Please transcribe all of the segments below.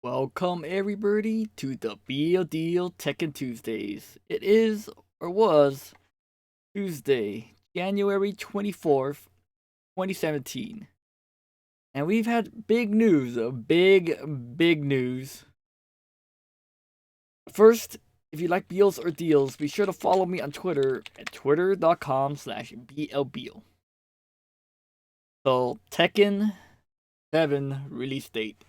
Welcome everybody to the BeeL Tekken Tuesdays. It is, or was, Tuesday, January 24th, 2017. And we've had big news, big news. First, if you like BeeLs or deals, be sure to follow me on Twitter at twitter.com/BeeL. So, Tekken 7 release date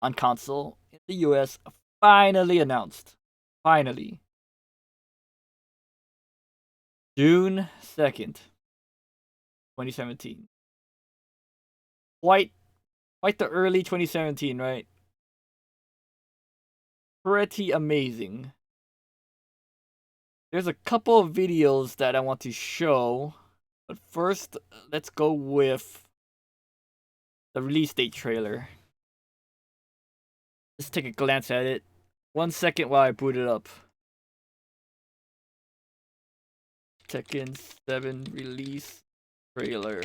on console in the US finally announced. Finally. June 2nd, 2017. Quite the early 2017, right? Pretty amazing. There's a couple of videos that I want to show, but first, let's go with the release date trailer. Let's take a glance at it. 1 second while I boot it up. Tekken 7 release trailer.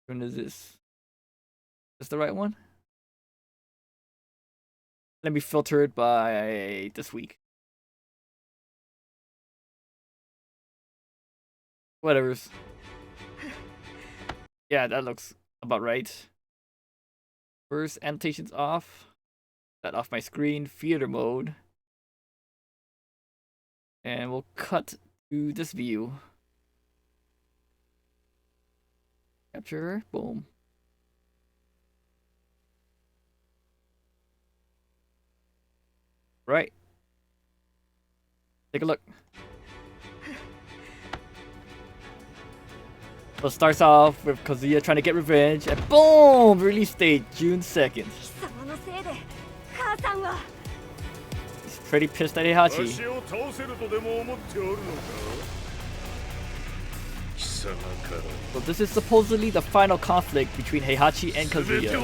When is this? Is this the right one? Let me filter it by this week. Whatever's. Yeah, that looks about right. First, annotations off. That off my screen. Theater mode. And we'll cut to this view. Capture. Boom. Right. Take a look. So it starts off with Kazuya trying to get revenge, and boom! Release date, June 2nd. He's pretty pissed at Heihachi. So this is supposedly the final conflict between Heihachi and Kazuya.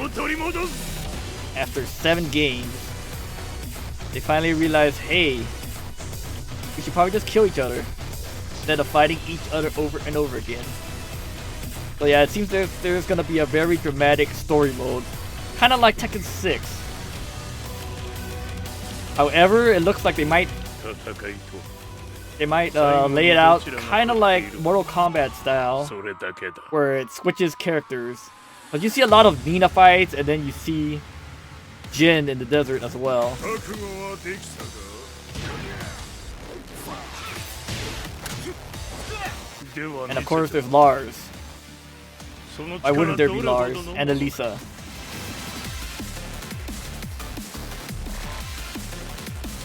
After 7 games, they finally realize, hey, we should probably just kill each other instead of fighting each other over and over again. So yeah, it seems there's gonna be a very dramatic story mode, kind of like Tekken 6. However, it looks like they might lay it out kind of like Mortal Kombat style, where it switches characters. But you see a lot of Nina fights, and then you see Jin in the desert as well. And of course, there's Lars. Why wouldn't there be Lars and Eliza?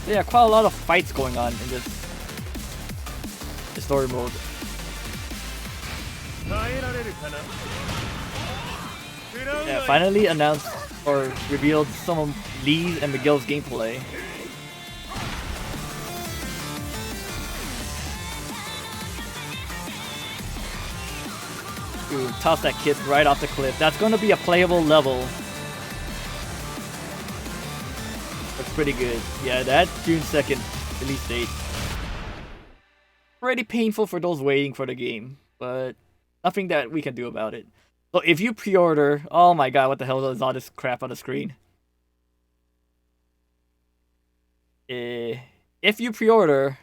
Yeah, quite a lot of fights going on in this story mode. Yeah, finally announced or revealed some of Lee's and Miguel's gameplay. Ooh, toss that kid right off the cliff. That's gonna be a playable level. That's pretty good. Yeah, that June 2nd release date. Pretty painful for those waiting for the game, but nothing that we can do about it. So if you pre-order, oh my god, what the hell is all this crap on the screen? If you pre-order,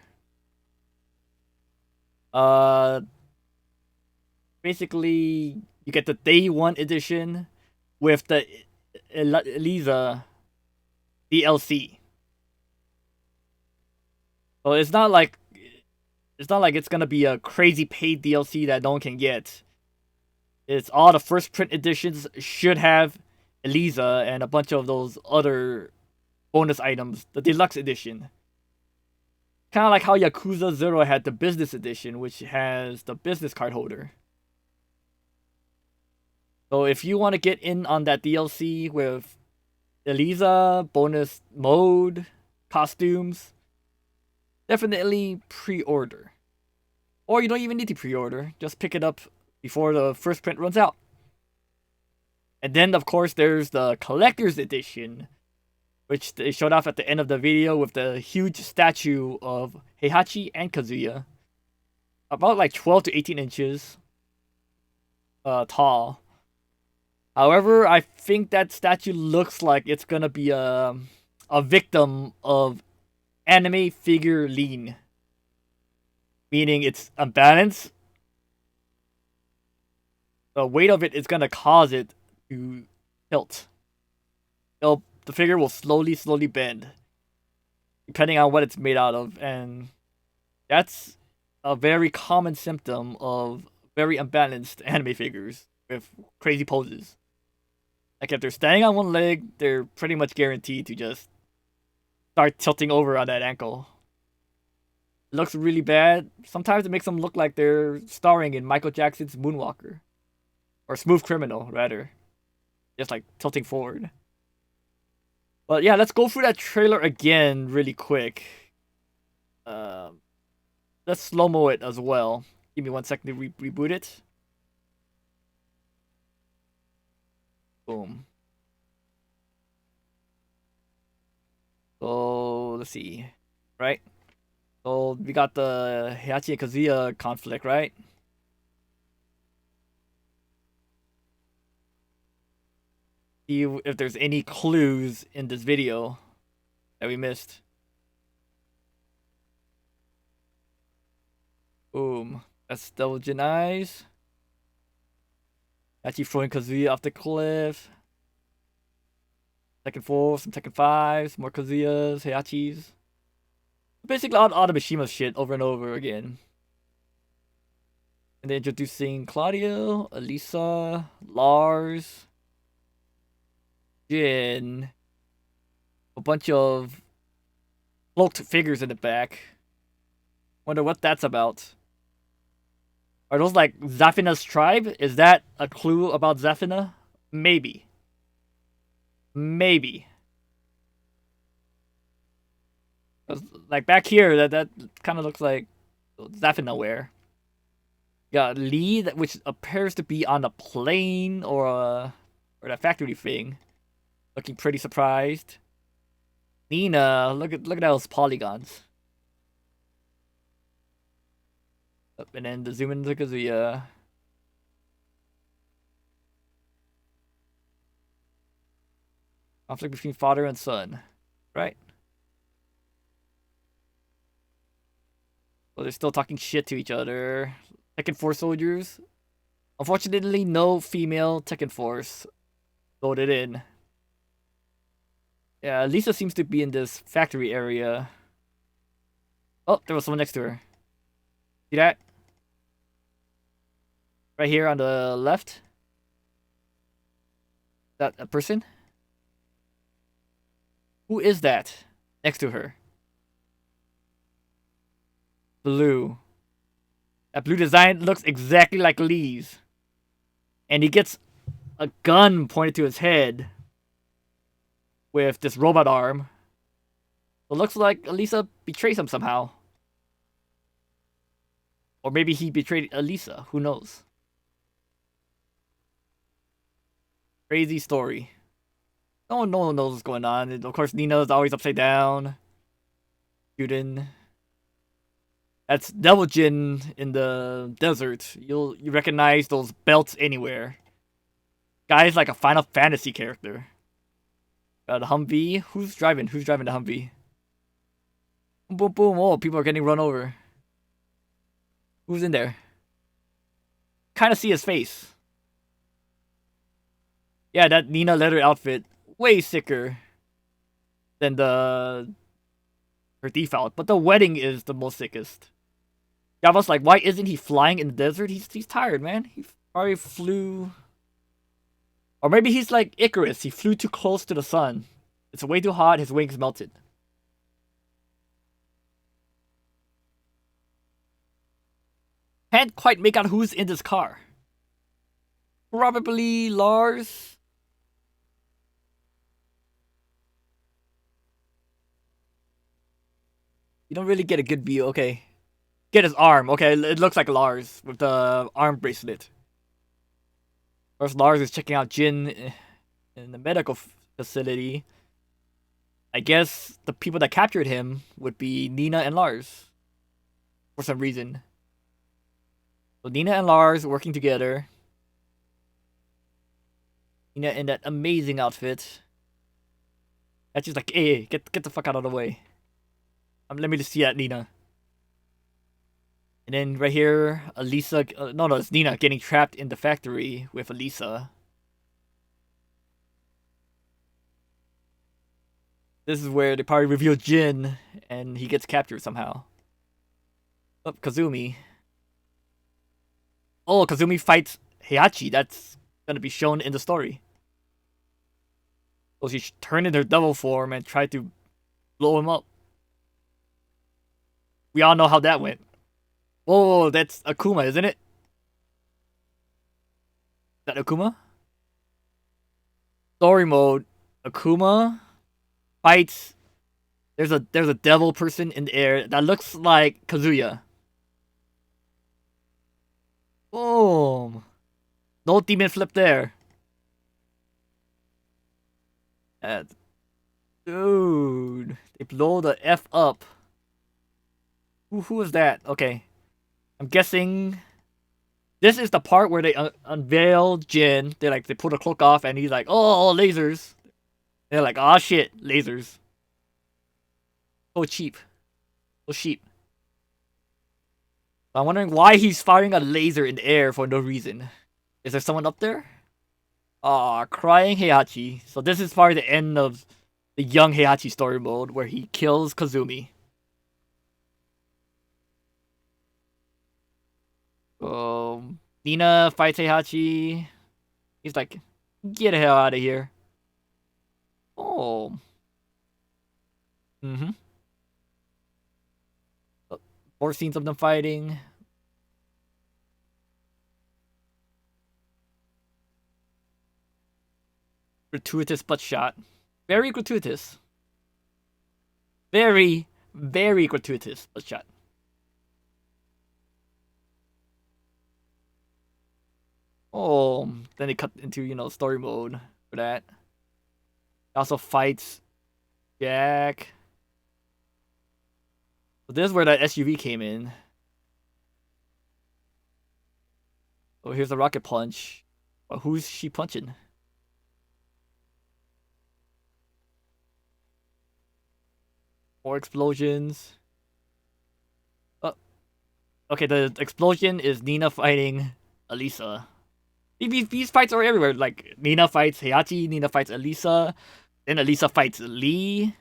basically you get the day 1 edition with the Eliza DLC. So it's not like it's gonna be a crazy paid DLC that no one can get. It's all the first print editions should have Eliza and a bunch of those other bonus items. The deluxe edition. Kind of like how Yakuza 0 had the business edition, which has the business card holder. So if you want to get in on that DLC with Eliza, bonus mode, costumes, definitely pre-order. Or you don't even need to pre-order. Just pick it up before the first print runs out. And then, of course, there's the collector's edition, which they showed off at the end of the video with the huge statue of Heihachi and Kazuya. About like 12 to 18 inches tall. However, I think that statue looks like it's gonna be a victim of anime figure lean. Meaning it's unbalanced. The weight of it is gonna cause it to tilt. The figure will slowly bend. Depending on what it's made out of. And that's a very common symptom of very unbalanced anime figures with crazy poses. Like if they're standing on one leg, they're pretty much guaranteed to just start tilting over on that ankle. It looks really bad. Sometimes it makes them look like they're starring in Michael Jackson's Moonwalker. Or Smooth Criminal, rather. Just like tilting forward. But yeah, let's go through that trailer again really quick. Let's slow-mo it as well. Give me 1 second to reboot it. Boom. So, let's see. Right? So, we got the Heihachi and Kazuya conflict, right? See if there's any clues in this video that we missed. Boom. That's Devil Jin Eyes. Actually throwing Kazuya off the cliff. Tekken 4, some Tekken 5s, more Kazuyas, Heihachi's. Basically all the Mishima shit over and over again. And then introducing Claudio, Elisa, Lars, Jin. A bunch of cloaked figures in the back. Wonder what that's about. Are those like Zafina's tribe? Is that a clue about Zafina? Maybe. Maybe. Like back here, that kind of looks like Zafina wear. Got Lee, which appears to be on a plane or that factory thing. Looking pretty surprised. Nina, look at those polygons. And then the zoom into Kazuya. Conflict between father and son, right? So they're still talking shit to each other. Tekken 4 soldiers. Unfortunately, no female Tekken Force loaded in. Yeah, Lisa seems to be in this factory area. Oh, there was someone next to her. See that? Right here on the left. That a person? Who is that next to her? Blue. That blue design looks exactly like Lee's. And he gets a gun pointed to his head with this robot arm. It looks like Alisa betrays him somehow. Or maybe he betrayed Alisa. Who knows? Crazy story. No one knows what's going on. And of course, Nina's always upside down. Juden. That's Devil Jin in the desert. You recognize those belts anywhere. Guy's like a Final Fantasy character. Got a Humvee. Who's driving? Who's driving the Humvee? Boom, boom, boom. Oh, people are getting run over. Who's in there? Kind of see his face. Yeah, that Nina leather outfit. Way sicker than her default. But the wedding is the most sickest. Yava's like, why isn't he flying in the desert? He's tired, man. He probably flew... Or maybe he's like Icarus. He flew too close to the sun. It's way too hot. His wings melted. Can't quite make out who's in this car. Probably Lars. You don't really get a good view. Okay. Get his arm. Okay, it looks like Lars with the arm bracelet. First, Lars is checking out Jin in the medical facility. I guess the people that captured him would be Nina and Lars. For some reason. So Nina and Lars working together. Nina in that amazing outfit. And she's like, hey, get the fuck out of the way. Let me just see that, Nina. And then right here, Alisa, no, it's Nina getting trapped in the factory with Alisa. This is where they probably reveal Jin, and he gets captured somehow. Oh, Kazumi. Oh, Kazumi fights Heihachi. That's gonna be shown in the story. So she turned in her devil form and tried to blow him up. We all know how that went. Oh, that's Akuma, isn't it? Is that Akuma? Story mode. Akuma fights. There's a devil person in the air that looks like Kazuya. Boom. No demon flip there. Dude, they blow the F up. Who is that? Okay. I'm guessing this is the part where they unveil Jin. They pull the cloak off and he's like, oh, lasers. They're like, oh shit, lasers. So cheap. So cheap. I'm wondering why he's firing a laser in the air for no reason. Is there someone up there? Aw, crying Heihachi. So this is probably the end of the young Heihachi story mode where he kills Kazumi. Nina fights Heihachi. He's like, get the hell out of here. Oh. Mm-hmm. More scenes of them fighting. Gratuitous butt shot. Very gratuitous. Very, very gratuitous butt shot. Oh, then they cut into, story mode for that. Also fights Jack. So this is where that SUV came in. Oh, here's the rocket punch. Well, who's she punching? More explosions. Oh. Okay, the explosion is Nina fighting Alisa. These fights are everywhere. Like, Nina fights Heihachi, Nina fights Alisa, then Alisa fights Lee.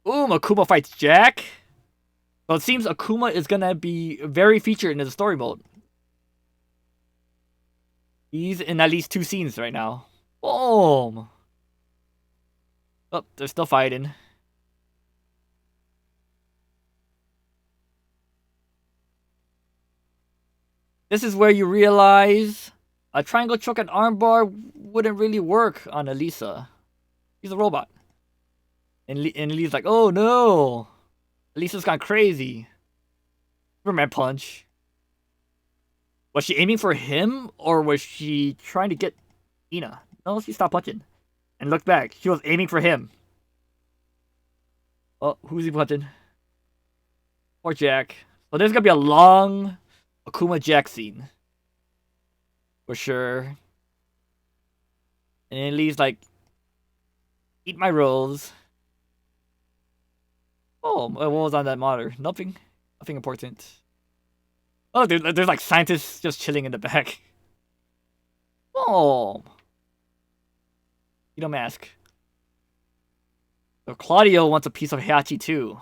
Ooh, Akuma fights Jack. So it seems Akuma is gonna be very featured in the story mode. He's in at least 2 scenes right now. Boom! Oh, they're still fighting. This is where you realize a triangle choke and armbar wouldn't really work on Alisa. He's a robot. And Lee's like, oh no! Alisa's gone crazy. Superman punch. Was she aiming for him, or was she trying to get Nina? No, she stopped punching. And looked back. She was aiming for him. Oh, who's he punching? Or Jack. So there's gonna be a long Akuma Jack scene. For sure. And Lee's like, eat my rolls. Oh, what was on that monitor? Nothing important. Oh, there's like scientists just chilling in the back. Oh. You don't mask. So Claudio wants a piece of Heihachi too.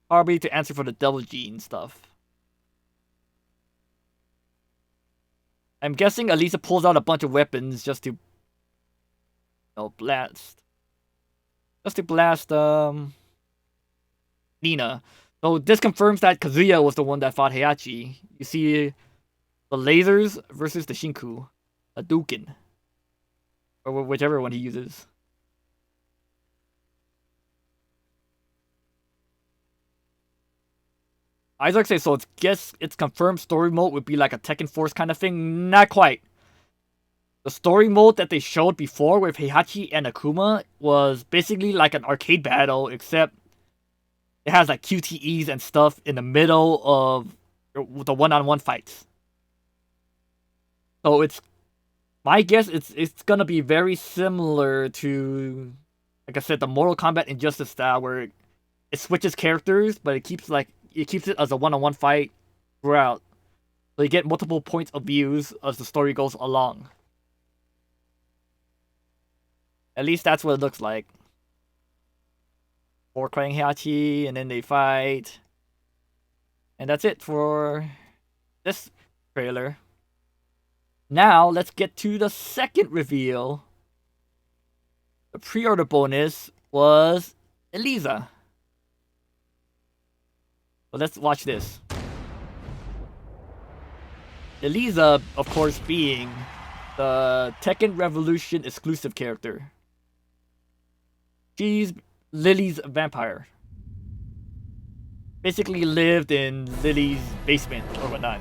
Probably to answer for the devil gene stuff. I'm guessing Elisa pulls out a bunch of weapons just to blast. Just to blast Nina. So this confirms that Kazuya was the one that fought Heihachi. You see the lasers versus the Shinku. A Dukin. Or whichever one he uses. Isaac says, so it's confirmed story mode would be like a Tekken Force kind of thing. Not quite. The story mode that they showed before with Heihachi and Akuma was basically like an arcade battle, except it has like QTEs and stuff in the middle of the one-on-one fights. So it's My guess it's gonna be very similar to, like I said, the Mortal Kombat Injustice style, where it switches characters, but it keeps it as a one-on-one fight throughout. So you get multiple points of views as the story goes along. At least that's what it looks like. Or playing Heihachi, and then they fight. And that's it for this trailer. Now, let's get to the second reveal. The pre-order bonus was Eliza. So let's watch this. Eliza, of course, being the Tekken Revolution exclusive character. She's Lily's vampire. Basically lived in Lily's basement or whatnot.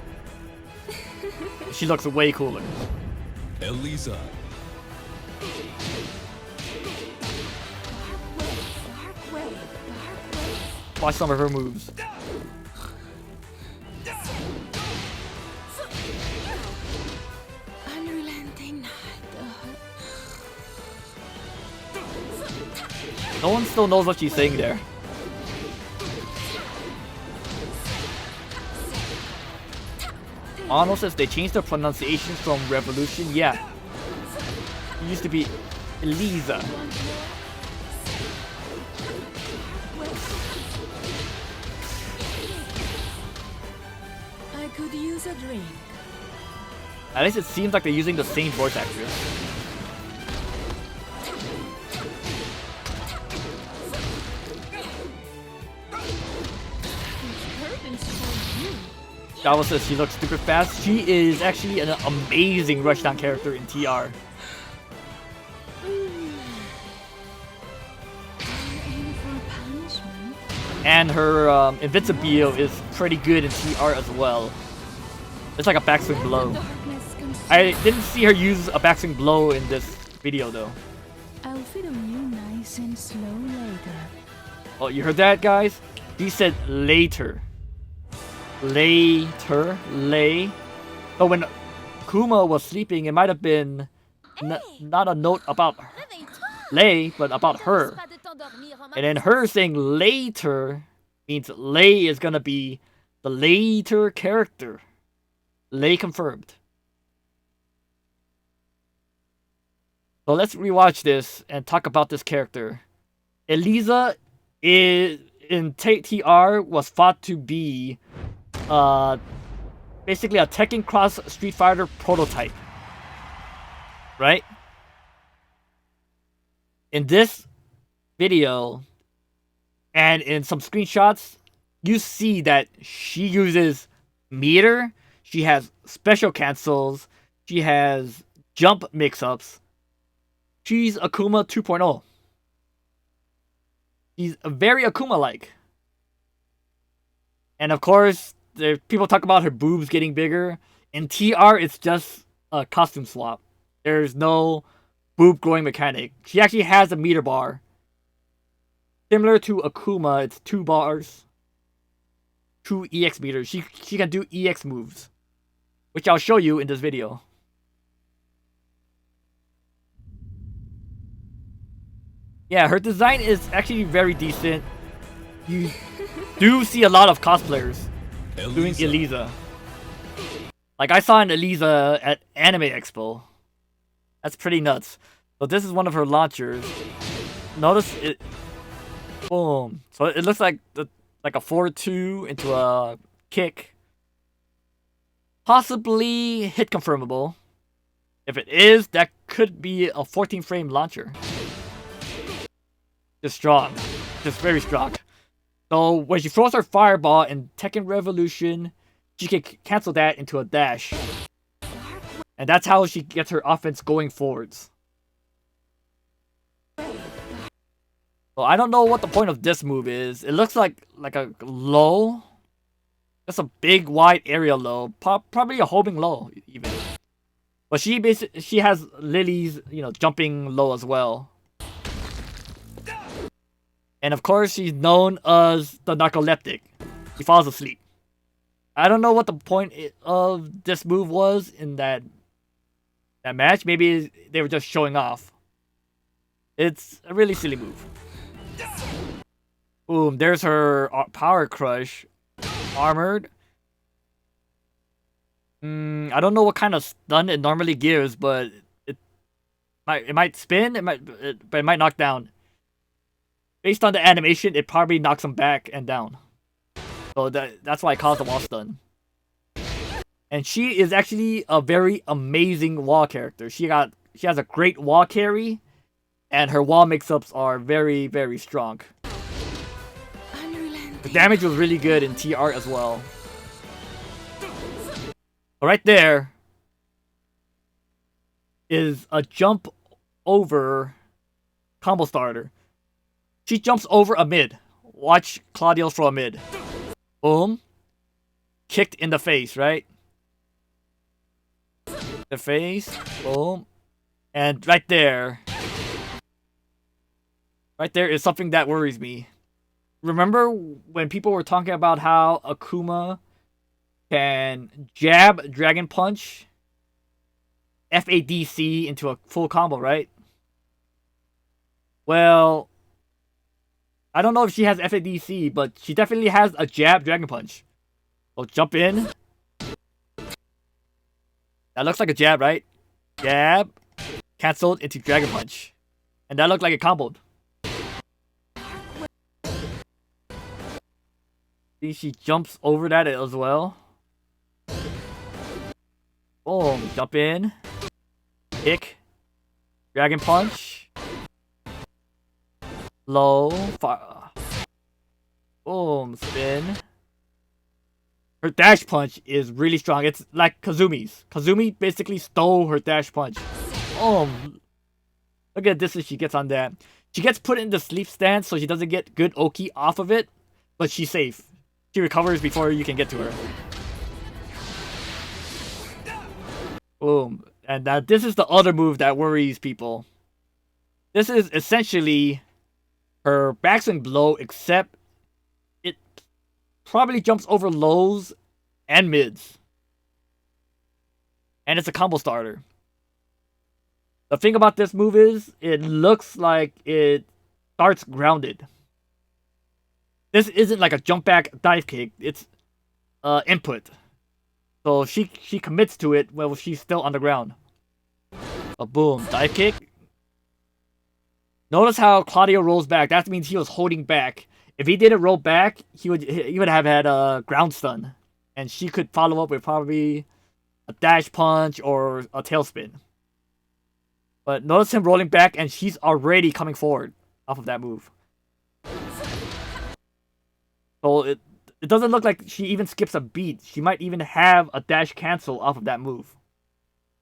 She looks way cooler. Eliza. Watch some of her moves. No one still knows what she's saying there. Arnold says they changed the pronunciation from Revolution. Yeah. It used to be Eliza. I could use a drink. At least it seems like they're using the same voice actress. Java says she looks super fast. She is actually an amazing rushdown character in TR. And her invincibility is pretty good in TR as well. It's like a backswing blow. I didn't see her use a backswing blow in this video though. I'll feed on you nice and slow later. Oh, you heard that, guys? He said later. Later. But when Kuma was sleeping, it might have been not a note about her. Lay, but about her. And then her saying later means Lay is gonna be the later character. Lay confirmed. So let's rewatch this and talk about this character. Eliza is in TR was thought to be basically a Tekken Cross Street Fighter prototype. Right? In this video and in some screenshots, you see that she uses meter, she has special cancels, she has jump mix-ups. She's Akuma 2.0. She's very Akuma-like. And of course, people talk about her boobs getting bigger. In TR, it's just a costume swap. There's no boob growing mechanic. She actually has a meter bar. Similar to Akuma, it's 2 bars. 2 EX meters. She can do EX moves, which I'll show you in this video. Yeah, her design is actually very decent. You do see a lot of cosplayers doing Eliza. Like I saw an Eliza at Anime Expo. That's pretty nuts. So this is one of her launchers. Notice it. Boom. So it looks like a 4-2 into a kick. Possibly hit confirmable. If it is, that could be a 14 frame launcher. Just strong. Just very strong. So when she throws her fireball in Tekken Revolution, she can cancel that into a dash. And that's how she gets her offense going forwards. Well, I don't know what the point of this move is. It looks like a low. That's a big wide area low. Probably a homing low even. But she has Lily's, jumping low as well. And of course, she's known as the narcoleptic. He falls asleep. I don't know what the point of this move was in that that match. Maybe they were just showing off. It's a really silly move. Boom, there's her power crush. Armored. I don't know what kind of stun it normally gives, but it might spin, but it might knock down. Based on the animation, it probably knocks him back and down. So that's why I call it the wall stun. And she is actually a very amazing wall character. She has a great wall carry, and her wall mix-ups are very, very strong. The damage was really good in TR as well. Right there is a jump over combo starter. She jumps over a mid. Watch Claudio throw a mid. Boom. Kicked in the face, right? The face. Boom. And right there. Right there is something that worries me. Remember when people were talking about how Akuma can jab Dragon Punch FADC into a full combo, right? Well, I don't know if she has FADC, but she definitely has a jab Dragon Punch. So jump in. That looks like a jab, right? Jab. Cancelled into Dragon Punch. And that looked like it comboed. See, she jumps over that as well. Boom. Jump in. Kick. Dragon Punch. Low. Fire. Boom. Spin. Her dash punch is really strong. It's like Kazumi's. Kazumi basically stole her dash punch. Look at the distance she gets on that. She gets put in the sleep stance so she doesn't get good Oki off of it. But she's safe. She recovers before you can get to her. Boom. And now this is the other move that worries people. This is essentially her backswing blow, except it probably jumps over lows and mids. And it's a combo starter. The thing about this move is, it looks like it starts grounded. This isn't like a jump back dive kick. It's input. So she commits to it while she's still on the ground. A boom. Dive kick. Notice how Claudio rolls back. That means he was holding back. If he didn't roll back, he would have had a ground stun. And she could follow up with probably a dash punch or a tailspin. But notice him rolling back, and she's already coming forward off of that move. So it doesn't look like she even skips a beat. She might even have a dash cancel off of that move.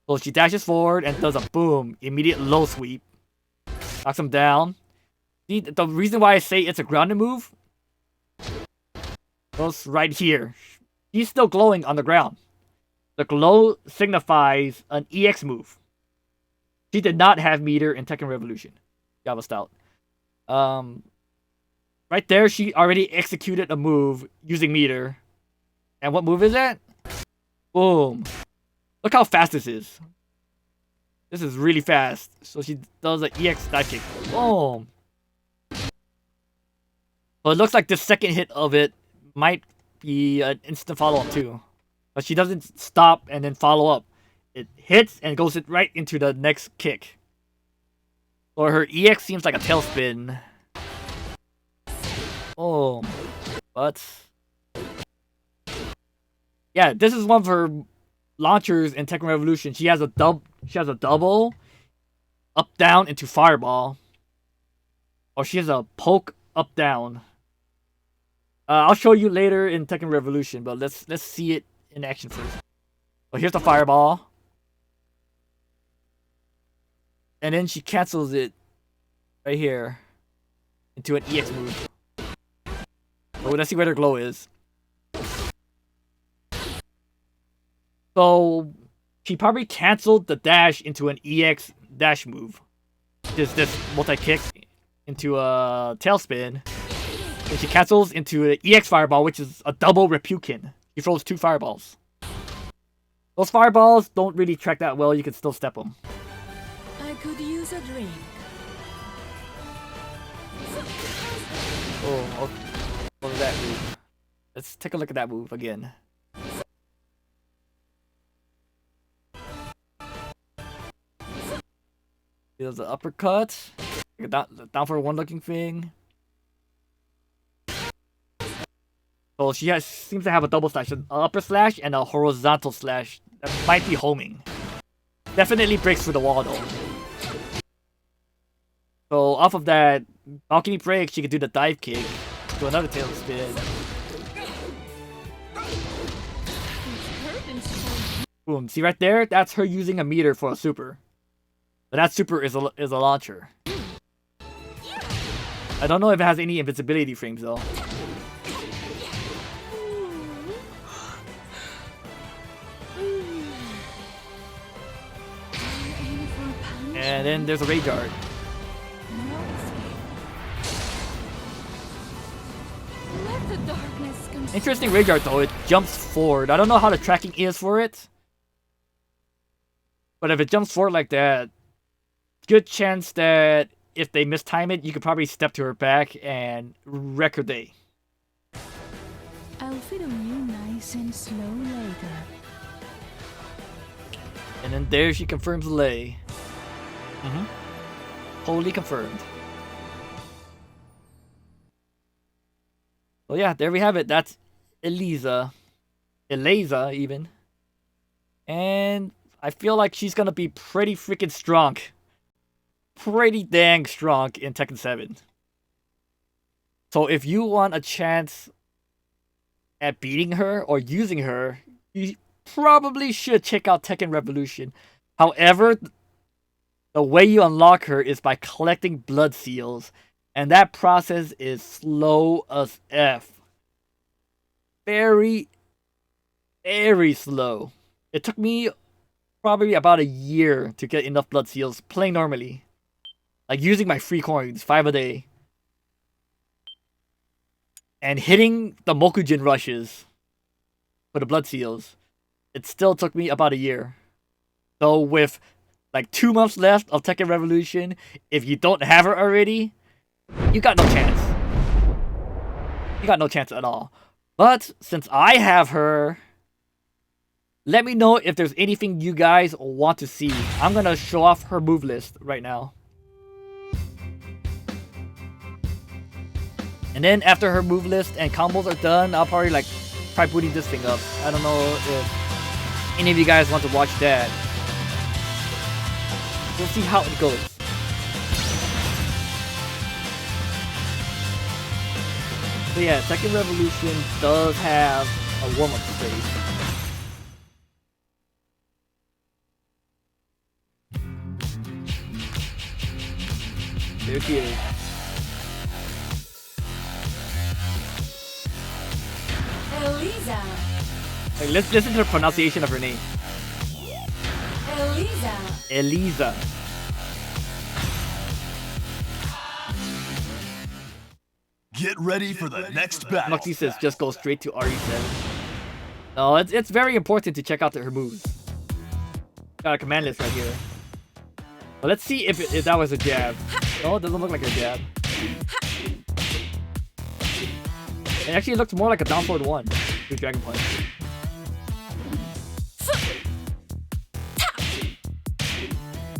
So she dashes forward and does a boom, immediate low sweep. Knocks him down. See, the reason why I say it's a grounded move goes right here. She's still glowing on the ground. The glow signifies an EX move. She did not have meter in Tekken Revolution. Java Stout. Right there, she already executed a move using meter. And what move is that? Boom. Look how fast this is. This is really fast. So she does an EX dive kick. Boom. But it looks like the second hit of it might be an instant follow-up too. But she doesn't stop and then follow up. It hits and goes right into the next kick. Or her EX seems like a tailspin. Oh, but yeah, this is one of her launchers in Tekken Revolution. She has a double up down into fireball, or she has a poke up down. I'll show you later in Tekken Revolution, but let's see it in action first. So here's the fireball. And then she cancels it right here into an EX move. So let's see where their glow is. So she probably canceled the dash into an EX dash move. This multi-kick into a tailspin. And she cancels into an EX fireball, which is a double Repukin. She throws 2 fireballs. Those fireballs don't really track that well. You can still step them. I could use a drink. Oh, what was that move? Let's take a look at that move again. There's an uppercut. Down for one looking thing. So she seems to have a double slash, an upper slash and a horizontal slash. That might be homing. Definitely breaks through the wall though. So off of that balcony break, she could do the dive kick. Do another tail spin. Boom. See right there? That's her using a meter for a super. But that super is a launcher. I don't know if it has any invincibility frames though. And then there's a rage art. Interesting rage art though, it jumps forward. I don't know how the tracking is for it. But if it jumps forward like that, good chance that if they mistime it, you could probably step to her back and wreck her day. I'll fit on you nice and slow later. And then there she confirms Lay. Wholly confirmed. Well, yeah, there we have it. That's Eliza. Eliza, even. And I feel like she's gonna be pretty freaking strong. Pretty dang strong in Tekken 7. So if you want a chance at beating her or using her, you probably should check out Tekken Revolution. However, the way you unlock her is by collecting blood seals. And that process is slow as F. Very, very slow. It took me probably about a year to get enough blood seals playing normally. Like using my free coins, 5 a day. And hitting the Mokujin rushes for the blood seals. It still took me about a year. So with like 2 months left of Tekken Revolution, if you don't have her already, you got no chance. You got no chance at all. But since I have her, let me know if there's anything you guys want to see. I'm gonna show off her move list right now. And then after her move list and combos are done, I'll probably like try booting this thing up. I don't know if any of you guys want to watch that. We'll see how it goes. So yeah, Tekken Revolution does have a warm-up stage. There she is. Eliza. Like, let's listen to the pronunciation of her name. Eliza. Eliza. Get ready for the next battle. Muxy says just go straight to RE7. No, it's very important to check out her moves. Got a command list right here. But let's see if that was a jab. No, it doesn't look like a jab. It actually looks more like a down forward 1 with Dragon Punch.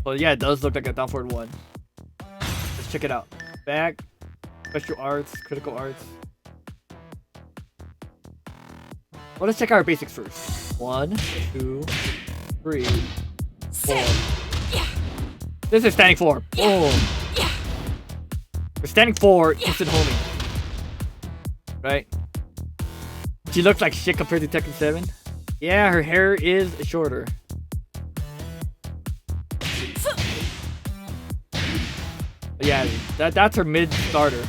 But yeah, it does look like a down forward 1. Let's check it out. Back, special arts, critical arts. Well, let's check out our basics first. 1, 2, 3, 4. This is standing 4. Boom. We're standing 4, instant homing. Right? She looks like shit compared to Tekken 7. Yeah, her hair is shorter. But yeah, that's her mid starter.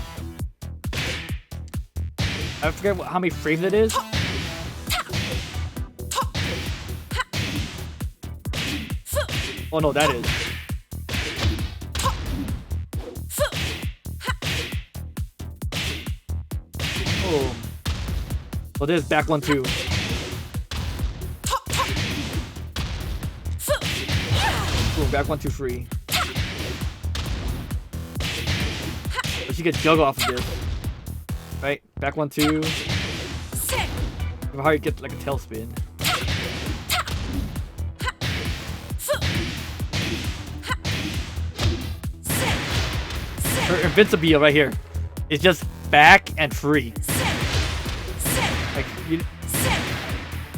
I forget how many frames it is. Oh no, that is. Oh. Well, there's back 1 too. Boom, back 1, 2, free. But she gets juggle off of this. Right? Back 1, 2. How you get like a tailspin. Her invincible right here. It's just back and free. Like,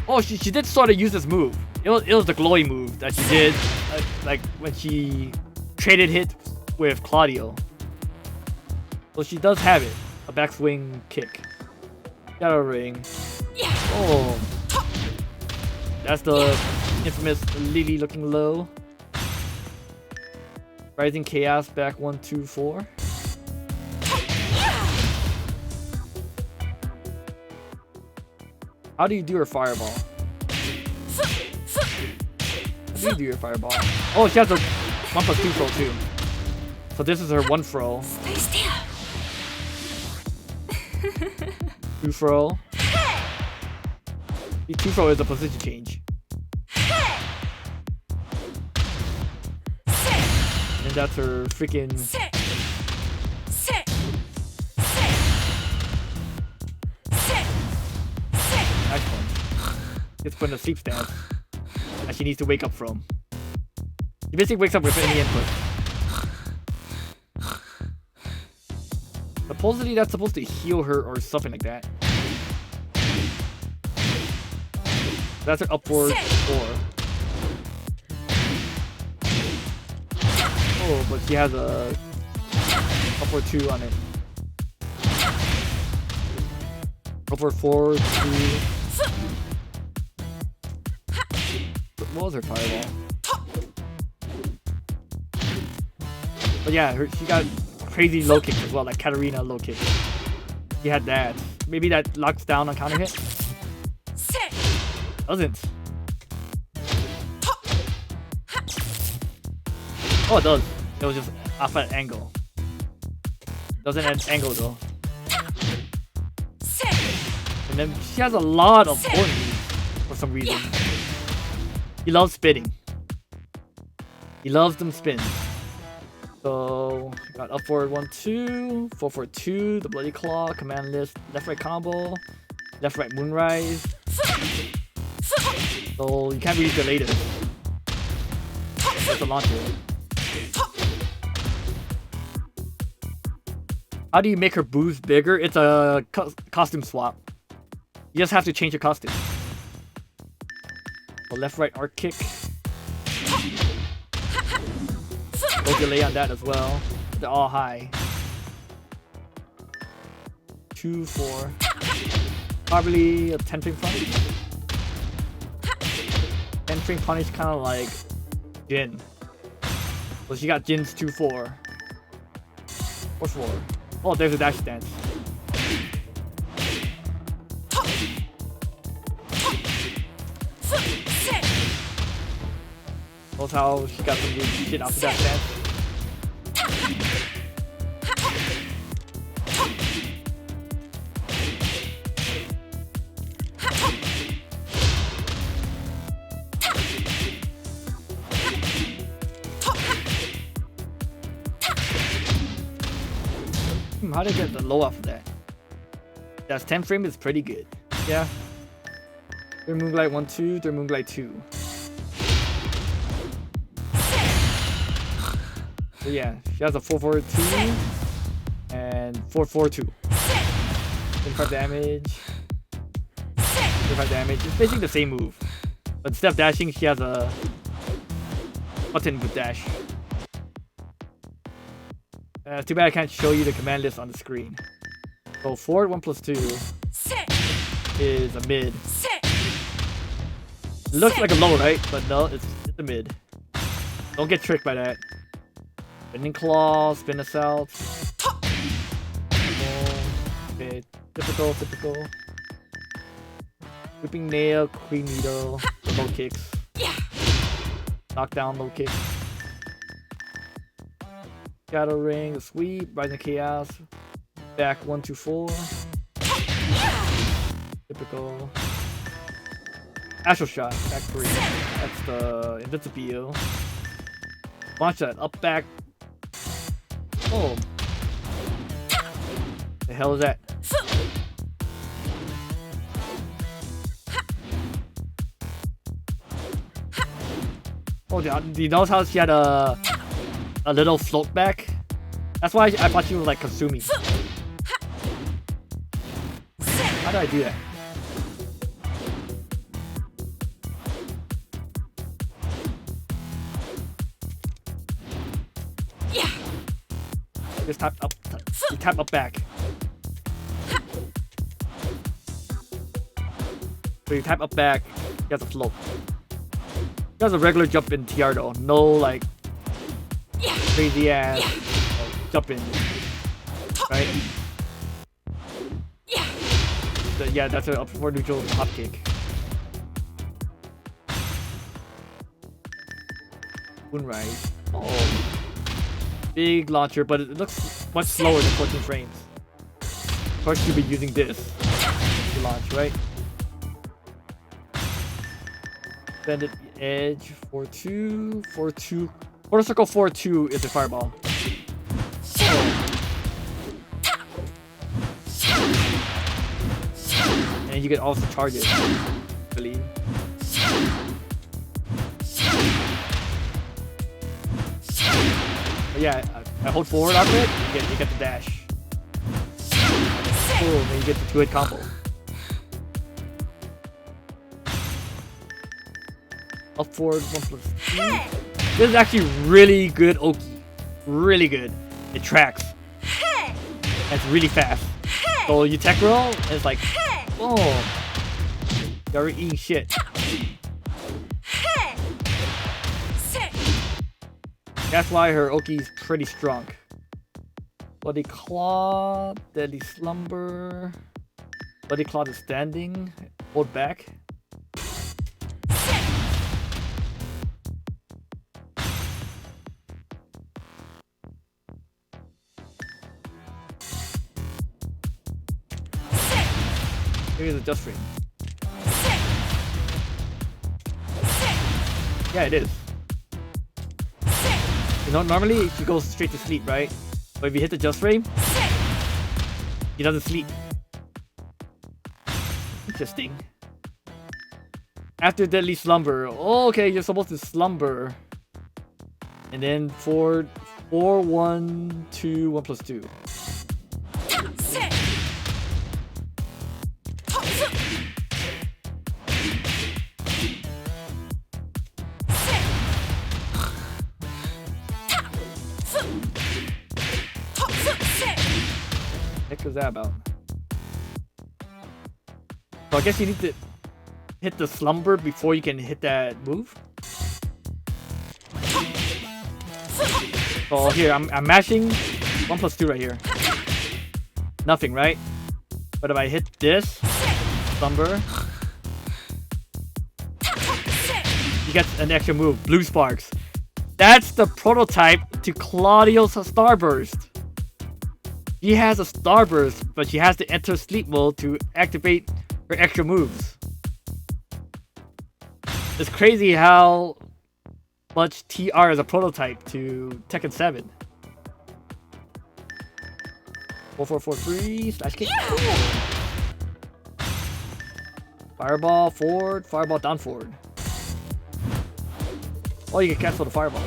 oh, she did sort of use this move. It was the glowy move that she did, like when she traded hit with Claudio. So she does have it. A backswing kick. Got a ring. Oh, that's the infamous Lily looking low. Rising Chaos back 1, 2, 4. How do you do her fireball? How do you do your fireball? Oh, she has a 1+2 throw too. So this is her 1 throw. Stay still. 2 throw. The 2 throw is a position change. And that's her freaking. Nice one. It's put in a sleep stance that she needs to wake up from. She basically wakes up with any input. Supposedly that's supposed to heal her or something like that. That's her upward 4. Oh, but she has a upward 2 on it. Upward 4, 2. What was her fireball? But yeah, she got crazy low kicks as well, like Katarina low kick. She had that. Maybe that locks down on counter hit? Doesn't. Oh, it does. It was just off at angle. Doesn't end angle though. And then she has a lot of point moves for some reason. He loves spinning. He loves them spins. So got up forward 1, 2, 4, 4, 2, the bloody claw, command list, left right combo, left right moonrise. So you can't really delay this. That's the launcher. How do you make her boobs bigger? It's a costume swap. You just have to change your costume. So left right arc kick. Go delay on that as well. They're all high. 2, 4. Probably a 10 frame punish. 10 frame punish kind of like Jin. So she got Jin's 2, 4. 4, 4. Oh, there's a dash dance. That's how she got some good shit off of that dance. How did I get the low off of that? That's 10 frame is pretty good. Yeah. Third Moonlight 1, 2, third Moonlight 2. So yeah, she has a 4, 4, 2 and 4, 4, 2. 25 damage. 25 damage. It's basically the same move. But instead of dashing, she has a button with dash. Too bad I can't show you the command list on the screen. So forward 1+2 is a mid. It looks like a low, right? But no, it's a mid. Don't get tricked by that. Spinning claw, spin us out. Okay, typical. Whipping nail, queen needle, the low kicks. Knockdown, low kick. Shadow ring, the sweep, rising chaos. Back 1, 2, 4. Typical. Astral shot, back 3. That's the invincible. Launch that. Up, back. Oh. The hell is that? Oh, do you notice how she had a little float back? That's why I thought she was like Kasumi. How did I do that? Just tap up, you tap up back. So you tap up back, you have to float. You have a regular jump in TR though, no like crazy ass jump in, right? Yeah, that's a up for neutral hop kick. Moonrise. Oh. Big launcher, but it looks much slower than 14 frames. Of course, you'll be using this to launch, right? Bended edge 4-2, 4-2. Quarter circle 4-2 is the fireball. And you can also charge it, I believe. But yeah, I hold forward off it, you get the dash. Cool, then you get the 2-hit combo. Up forward, 1+2. This is actually really good Oki. Really good. It tracks. And it's really fast. So you tech roll, and it's like, boom. You're eating shit. That's why her Oki's pretty strong. Bloody Claw, Deadly Slumber. Bloody Claw is standing. Hold back. Here's a just frame. Yeah, it is. You know, normally she goes straight to sleep, right? But if you hit the just frame, he doesn't sleep. Interesting. After Deadly Slumber. Oh, okay, you're supposed to slumber. And then 4, 1, 2, 1+2. What was that about? So I guess you need to hit the slumber before you can hit that move. So here, I'm mashing 1+2 right here. Nothing, right? But if I hit this slumber, you get an extra move, Blue Sparks. That's the prototype to Claudio's Starburst. She has a Starburst, but she has to enter sleep mode to activate her extra moves. It's crazy how much TR is a prototype to Tekken 7. 4-4-4-3 slash kick. Fireball forward, fireball down forward. Oh, you can cancel the fireball.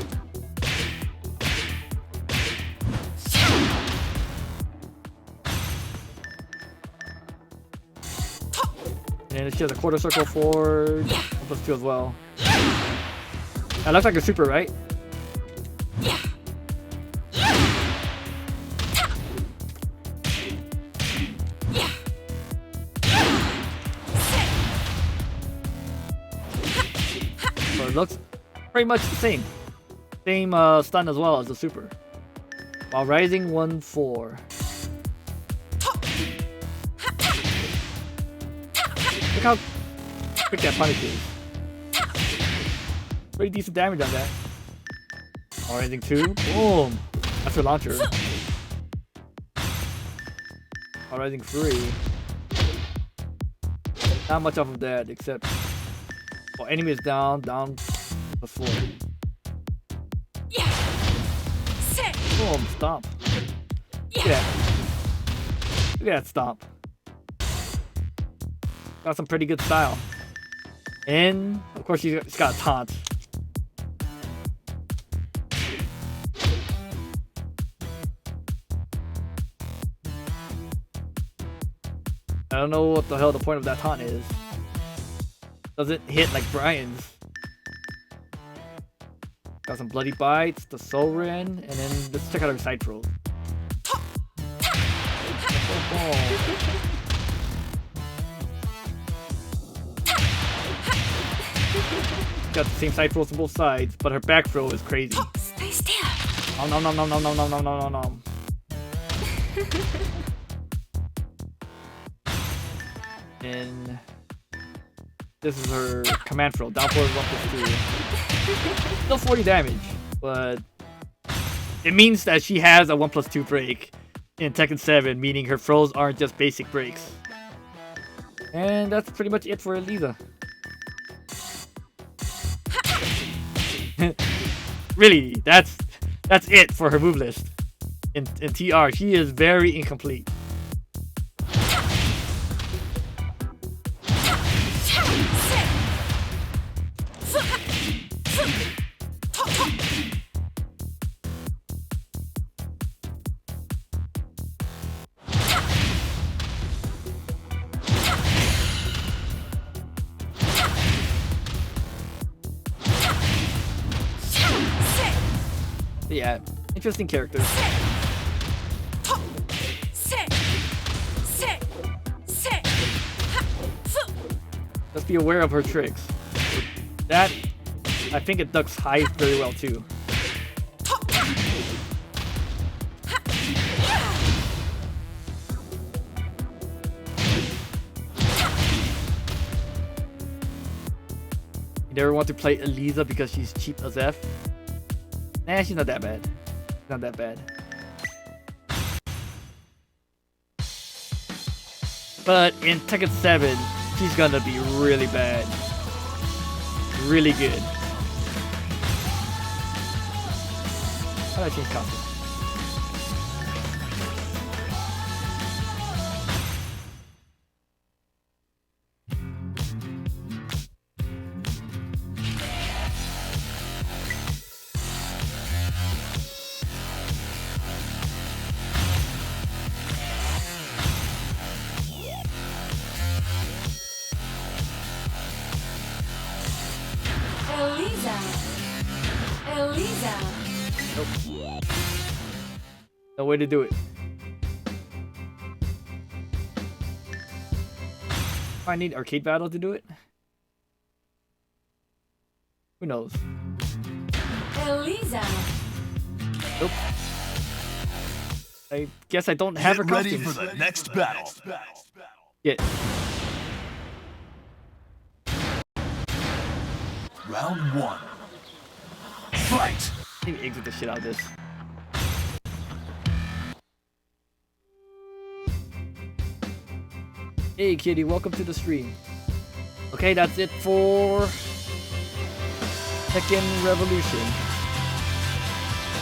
And she has a quarter circle forward, 1+2 as well. That looks like a super, right? So it looks pretty much the same. Same stun as well as the super. While rising 1-4. Look how quick that punish is. Pretty decent damage on that. Or anything 2. Boom! That's her launcher. Or rising 3. Not much off of that except. Well, enemy is down, down +4. Oh, stomp. Look at that. Look at that stomp. Got some pretty good style. And, of course, she's got a taunt. I don't know what the hell the point of that taunt is. Doesn't hit like Brian's. Got some bloody bites, the soul rin, and then let's check out her side throws. Got the same side throws on both sides, but her back throw is crazy. Stay still. Oh no no no no no no no no no no. And this is her command throw, down forward 1+2. Still 40 damage, but it means that she has a 1+2 break in Tekken 7, meaning her throws aren't just basic breaks. And that's pretty much it for Eliza. Really, that's it for her move list. In TR, she is very incomplete. Yeah, interesting character. Just be aware of her tricks. That, I think it ducks high very well too. You never want to play Eliza because she's cheap as F? Nah, she's not that bad. Not that bad. But in Tekken 7, she's gonna be really bad. Really good. How do I change costume? Eliza. Nope. No way to do it. I need arcade battle to do it. Who knows? Eliza. Nope. I guess I don't have her Get ready costumes. for the next battle. Get. Round 1. Fight! Let me exit the shit out of this. Hey kitty, welcome to the stream. Okay, that's it for Tekken Revolution.